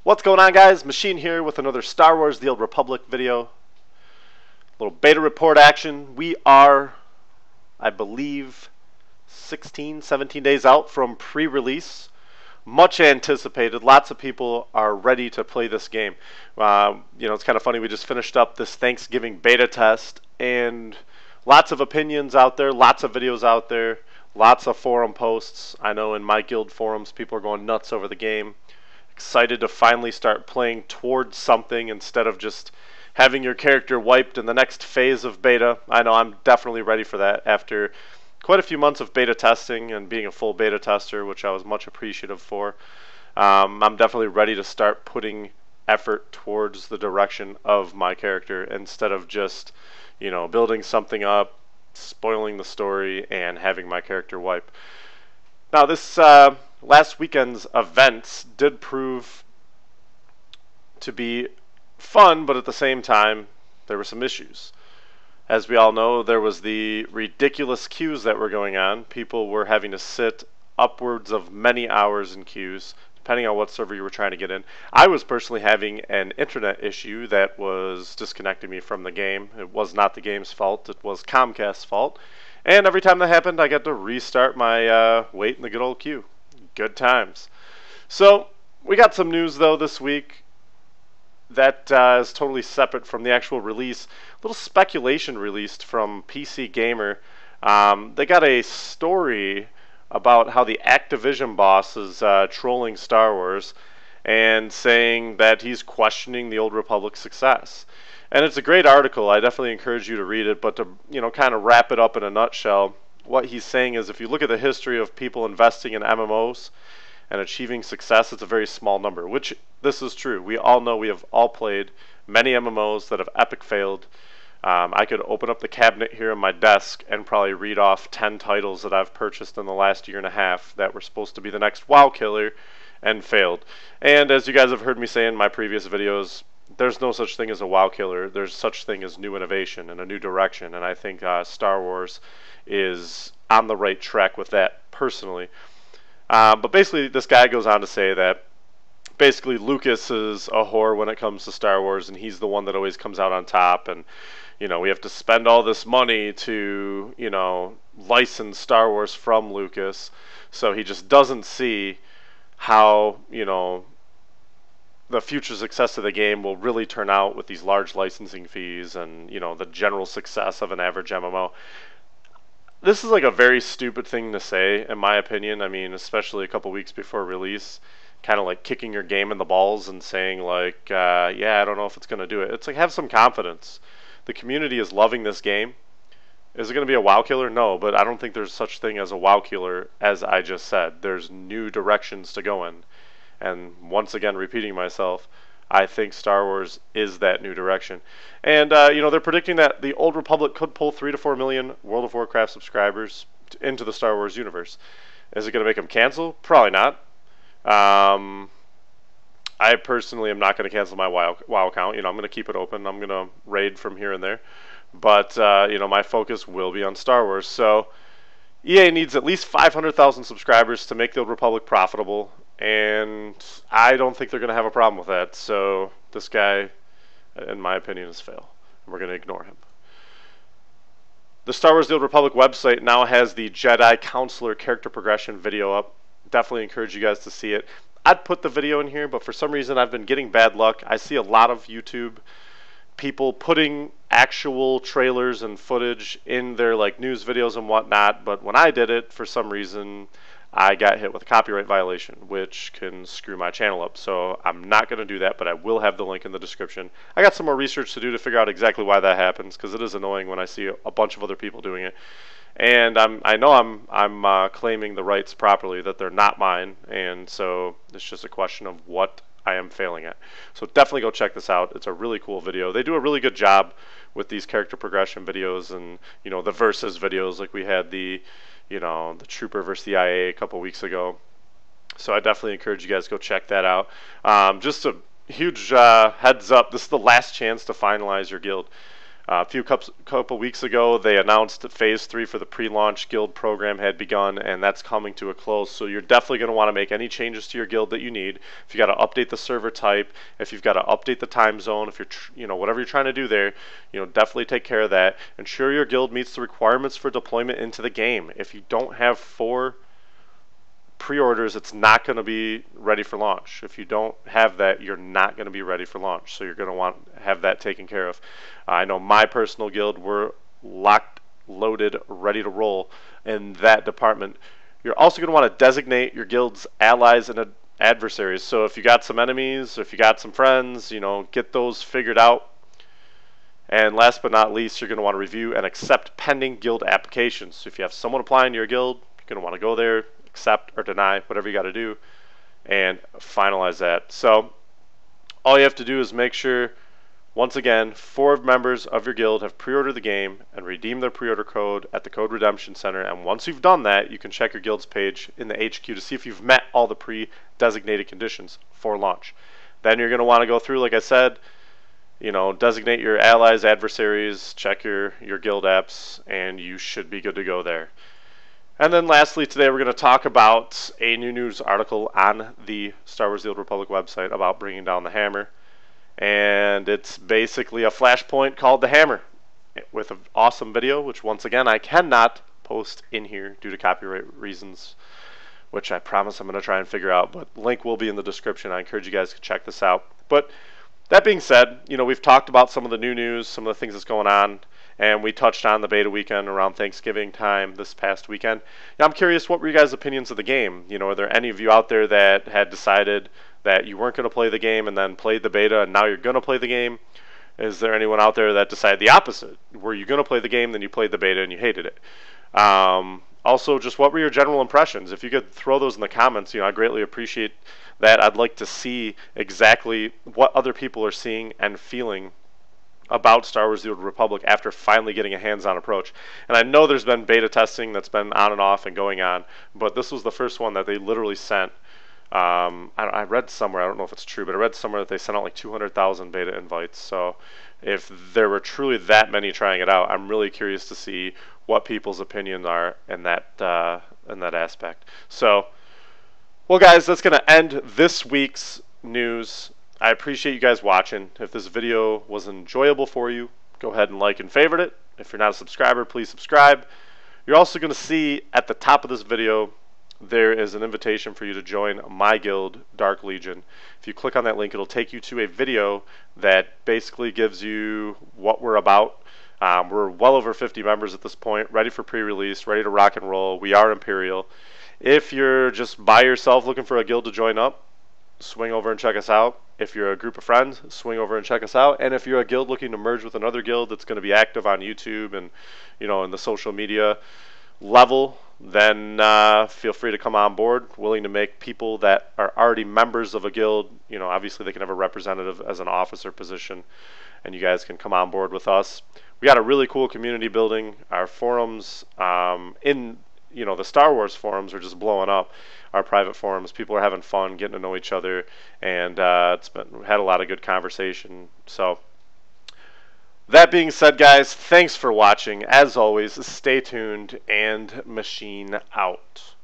What's going on, guys? Machine here with another Star Wars The Old Republic video. Little beta report action. We are, I believe, 16, 17 days out from pre-release. Much anticipated. Lots of people are ready to play this game. It's kind of funny. We just finished up this Thanksgiving beta test, and lots of opinions out there, lots of videos out there, lots of forum posts. I know in my guild forums, people are going nuts over the game. Excited to finally start playing towards something instead of just having your character wiped in the next phase of beta. I know I'm definitely ready for that after quite a few months of beta testing and being a full beta tester, which I was much appreciative for. I'm definitely ready to start putting effort towards the direction of my character instead of just, building something up, spoiling the story, and having my character wipe. Now, this last weekend's events did prove to be fun, but at the same time, there were some issues. As we all know, there was the ridiculous queues that were going on. People were having to sit upwards of many hours in queues, depending on what server you were trying to get in. I was personally having an internet issue that was disconnecting me from the game. It was not the game's fault. It was Comcast's fault. And every time that happened, I got to restart my wait in the good old queue. Good times. So, we got some news, though, this week that is totally separate from the actual release. A little speculation released from PC Gamer. They got a story about how the Activision boss is trolling Star Wars and saying that he's questioning the Old Republic's success. And it's a great article. I definitely encourage you to read it, but to kind of wrap it up in a nutshell, what he's saying is if you look at the history of people investing in MMOs and achieving success, it's a very small number, which this is true. We all know, we have all played many MMOs that have epic failed. I could open up the cabinet here on my desk and probably read off 10 titles that I've purchased in the last year and a half that were supposed to be the next WoW killer and failed. And as you guys have heard me say in my previous videos, there's no such thing as a WoW killer. There's such thing as new innovation and a new direction, and I think Star Wars is on the right track with that personally. But basically, this guy goes on to say that basically Lucas is a whore when it comes to Star Wars, and he's the one that always comes out on top, and we have to spend all this money to license Star Wars from Lucas, so he just doesn't see how the future success of the game will really turn out with these large licensing fees and the general success of an average MMO. This is like a very stupid thing to say, in my opinion. I mean, especially a couple weeks before release, kind of like kicking your game in the balls and saying like, yeah, I don't know if it's going to do it. It's like, have some confidence. The community is loving this game. Is it going to be a WoW killer? No, but I don't think there's such thing as a WoW killer, as I just said. There's new directions to go in. And once again, repeating myself, I think Star Wars is that new direction. And, they're predicting that the Old Republic could pull 3 to 4 million World of Warcraft subscribers into the Star Wars universe. Is it going to make them cancel? Probably not. I personally am not going to cancel my WoW account. I'm going to keep it open. I'm going to raid from here and there. But, my focus will be on Star Wars. So, EA needs at least 500,000 subscribers to make the Old Republic profitable. And I don't think they're going to have a problem with that. So this guy, in my opinion, is fail. And we're going to ignore him. The Star Wars The Old Republic website now has the Jedi Consular character progression video up. Definitely encourage you guys to see it. I'd put the video in here, but for some reason I've been getting bad luck. I see a lot of YouTube people putting actual trailers and footage in their news videos and whatnot, but when I did it, for some reason, I got hit with a copyright violation, which can screw my channel up. So I'm not going to do that, but I will have the link in the description. I got some more research to do to figure out exactly why that happens, because it is annoying when I see a bunch of other people doing it. And I know I'm claiming the rights properly, that they're not mine, and so it's just a question of what I am failing at. So definitely go check this out. It's a really cool video. They do a really good job with these character progression videos and the versus videos, like we had the the Trooper versus the IA a couple weeks ago. So I definitely encourage you guys to go check that out. Just a huge heads up, this is the last chance to finalize your guild. A couple weeks ago, they announced that Phase 3 for the pre-launch guild program had begun, and that's coming to a close. So you're definitely going to want to make any changes to your guild that you need. If you got to update the server type, if you've got to update the time zone, if you're, whatever you're trying to do there, definitely take care of that. Ensure your guild meets the requirements for deployment into the game. If you don't have 4 pre-orders, it's not going to be ready for launch. If you don't have that, you're not going to be ready for launch. So you're going to want to have that taken care of. I know my personal guild, we're locked, loaded, ready to roll in that department. You're also going to want to designate your guild's allies and adversaries. So if you got some enemies, or if you got some friends, get those figured out. And last but not least, you're going to want to review and accept pending guild applications. So if you have someone applying to your guild, you're going to want to go there, accept or deny, whatever you got to do, and finalize that. So all you have to do is make sure, once again, 4 members of your guild have pre-ordered the game and redeemed their pre-order code at the Code Redemption Center. And once you've done that, you can check your guild's page in the HQ to see if you've met all the pre-designated conditions for launch. Then you're going to want to go through, like I said, designate your allies, adversaries, check your guild apps, and you should be good to go there. And then lastly, today we're going to talk about a new news article on the Star Wars The Old Republic website about bringing down the hammer. And it's basically a flashpoint called The Hammer, with an awesome video, which once again I cannot post in here due to copyright reasons, which I promise I'm going to try and figure out, but link will be in the description. I encourage you guys to check this out. But that being said, we've talked about some of the new news, some of the things that's going on, and we touched on the beta weekend around Thanksgiving time this past weekend. Now, I'm curious, what were you guys' opinions of the game? Are there any of you out there that had decided that you weren't going to play the game and then played the beta and now you're going to play the game? Is there anyone out there that decided the opposite? Were you going to play the game, then you played the beta and you hated it? Also, just what were your general impressions? If you could throw those in the comments, I greatly appreciate that. I'd like to see exactly what other people are seeing and feeling about Star Wars The Old Republic after finally getting a hands-on approach. And I know there's been beta testing that's been on and off and going on, but this was the first one that they literally sent. I read somewhere, I don't know if it's true, but I read somewhere that they sent out like 200,000 beta invites. So if there were truly that many trying it out, I'm really curious to see what people's opinions are in that aspect. So, well guys, that's going to end this week's news. I appreciate you guys watching. If this video was enjoyable for you, go ahead and like and favorite it. If you're not a subscriber, please subscribe. You're also going to see at the top of this video, there is an invitation for you to join my guild, Dark Legion. If you click on that link, it'll take you to a video that basically gives you what we're about. We're well over 50 members at this point, ready for pre-release, ready to rock and roll. We are Imperial. If you're just by yourself looking for a guild to join up, swing over and check us out. If you're a group of friends, swing over and check us out. And if you're a guild looking to merge with another guild that's going to be active on YouTube and in the social media level, then feel free to come on board. Willing to make people that are already members of a guild, obviously they can have a representative as an officer position, and you guys can come on board with us. We got a really cool community building. Our forums in the Star Wars forums are just blowing up. Our private forums, people are having fun, getting to know each other, and we had a lot of good conversation. So that being said, guys, thanks for watching. As always, stay tuned and machine out.